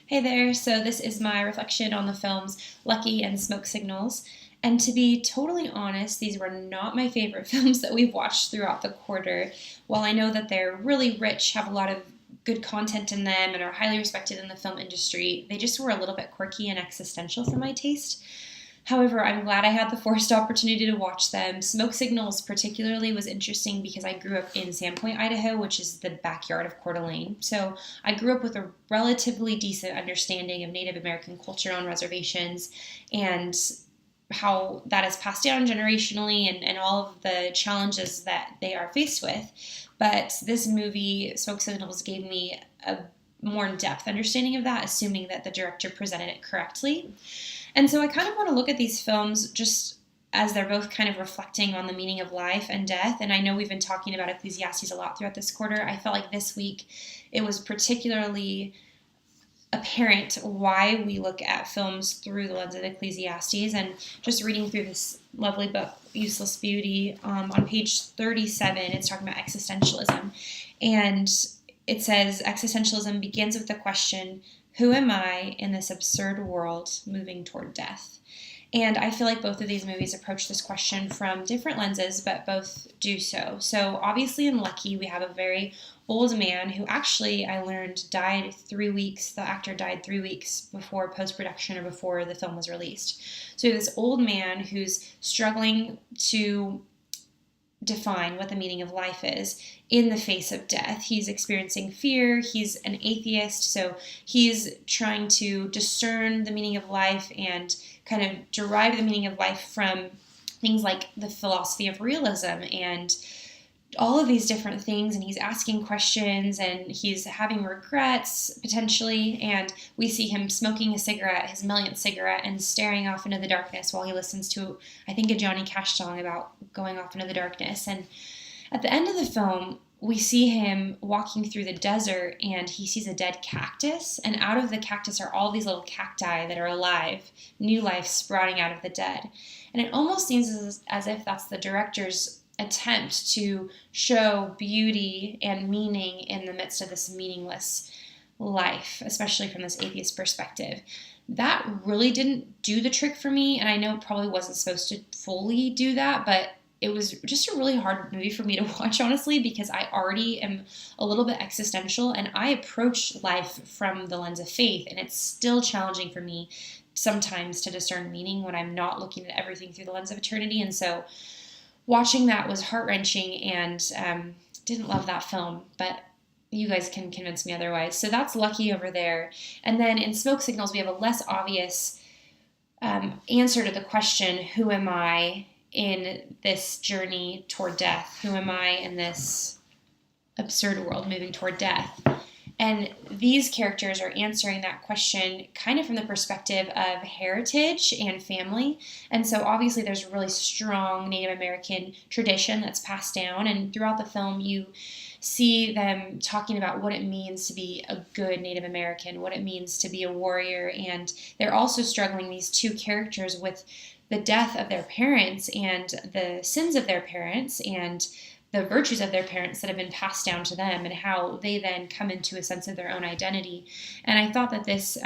Hey there, so this is my reflection on the films Lucky and Smoke Signals. And to be totally honest, these were not my favorite films that we've watched throughout the quarter. While I know that they're really rich, have a lot of good content in them, and are highly respected in the film industry, they just were a little bit quirky and existential for my taste. However, I'm glad I had the forced opportunity to watch them. Smoke Signals, particularly, was interesting because I grew up in Sandpoint, Idaho, which is the backyard of Coeur d'Alene. So I grew up with a relatively decent understanding of Native American culture on reservations and how that is passed down generationally and all of the challenges that they are faced with. But this movie, Smoke Signals, gave me a more in-depth understanding of that, assuming that the director presented it correctly. And so I kind of want to look at these films just as they're both kind of reflecting on the meaning of life and death. And I know we've been talking about Ecclesiastes a lot throughout this quarter. I felt like this week it was particularly apparent why we look at films through the lens of Ecclesiastes. And just reading through this lovely book, Useless Beauty, on page 37, it's talking about existentialism. And it says, existentialism begins with the question, who am I in this absurd world moving toward death? And I feel like both of these movies approach this question from different lenses, but both do so. So obviously in Lucky, we have a very old man who actually, I learned, died 3 weeks. The actor died 3 weeks before post-production or before the film was released. So we have this old man who's struggling to define what the meaning of life is in the face of death. He's experiencing fear. He's an atheist, so he's trying to discern the meaning of life and kind of derive the meaning of life from things like the philosophy of realism and all of these different things, and he's asking questions and he's having regrets potentially, and we see him smoking a cigarette, his millionth cigarette, and staring off into the darkness while he listens to, I think, a Johnny Cash song about going off into the darkness. And at the end of the film, we see him walking through the desert and he sees a dead cactus, and out of the cactus are all these little cacti that are alive, new life sprouting out of the dead. And it almost seems as if that's the director's attempt to show beauty and meaning in the midst of this meaningless life, especially from this atheist perspective. That really didn't do the trick for me, and I know it probably wasn't supposed to fully do that, but it was just a really hard movie for me to watch, honestly, because I already am a little bit existential, and I approach life from the lens of faith, and it's still challenging for me sometimes to discern meaning when I'm not looking at everything through the lens of eternity. And so watching that was heart-wrenching, and didn't love that film, but you guys can convince me otherwise. So that's Lucky over there. And then in Smoke Signals, we have a less obvious answer to the question, who am I in this journey toward death? Who am I in this absurd world moving toward death? And these characters are answering that question kind of from the perspective of heritage and family. And so obviously there's a really strong Native American tradition that's passed down. And throughout the film, you see them talking about what it means to be a good Native American, what it means to be a warrior. And they're also struggling, these two characters, with the death of their parents and the sins of their parents and the virtues of their parents that have been passed down to them, and how they then come into a sense of their own identity. And I thought that this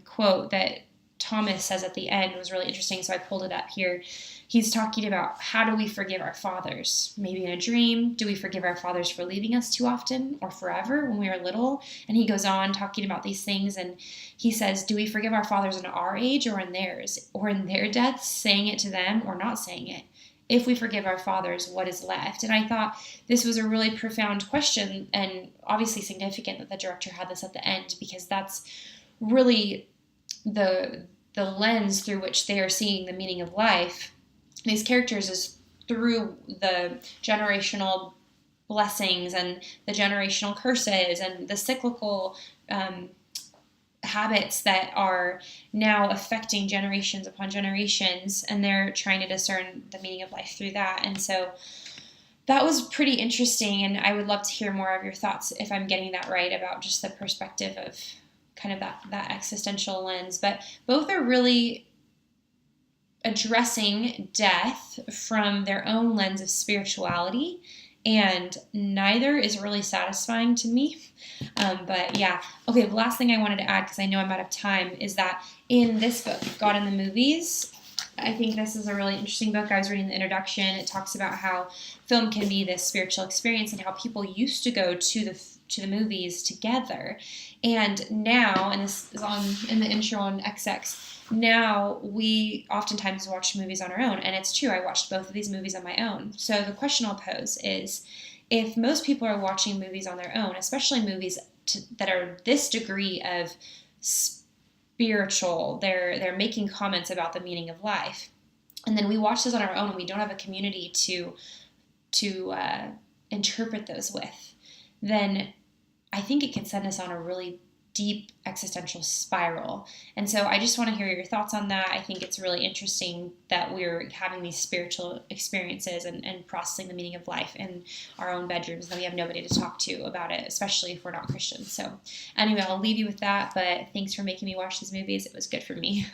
quote that Thomas says at the end was really interesting, so I pulled it up here. He's talking about, how do we forgive our fathers? Maybe in a dream. Do we forgive our fathers for leaving us too often or forever when we were little? And he goes on talking about these things, and he says, do we forgive our fathers in our age or in theirs, or in their deaths, saying it to them or not saying it? If we forgive our fathers, what is left? And I thought this was a really profound question, and obviously significant that the director had this at the end, because that's really the lens through which they are seeing the meaning of life. These characters is through the generational blessings and the generational curses and the cyclical habits that are now affecting generations upon generations, and they're trying to discern the meaning of life through that. And so that was pretty interesting, and I would love to hear more of your thoughts, if I'm getting that right, about just the perspective of kind of that existential lens. But both are really addressing death from their own lens of spirituality and neither is really satisfying to me. But yeah, okay, the last thing I wanted to add, because I know I'm out of time, is that in this book, God in the Movies, I think this is a really interesting book. I was reading the introduction. It talks about how film can be this spiritual experience and how people used to go to the movies together. And now, and this is in the intro on XX, now we oftentimes watch movies on our own. And it's true, I watched both of these movies on my own. So the question I'll pose is, if most people are watching movies on their own, especially movies that are this degree of spiritual, they're making comments about the meaning of life, and then we watch those on our own and we don't have a community to interpret those with, then I think it can send us on a really deep existential spiral. And so I just want to hear your thoughts on that. I think it's really interesting that we're having these spiritual experiences and processing the meaning of life in our own bedrooms, and we have nobody to talk to about it, especially if we're not Christians. So anyway, I'll leave you with that, but thanks for making me watch these movies. It was good for me.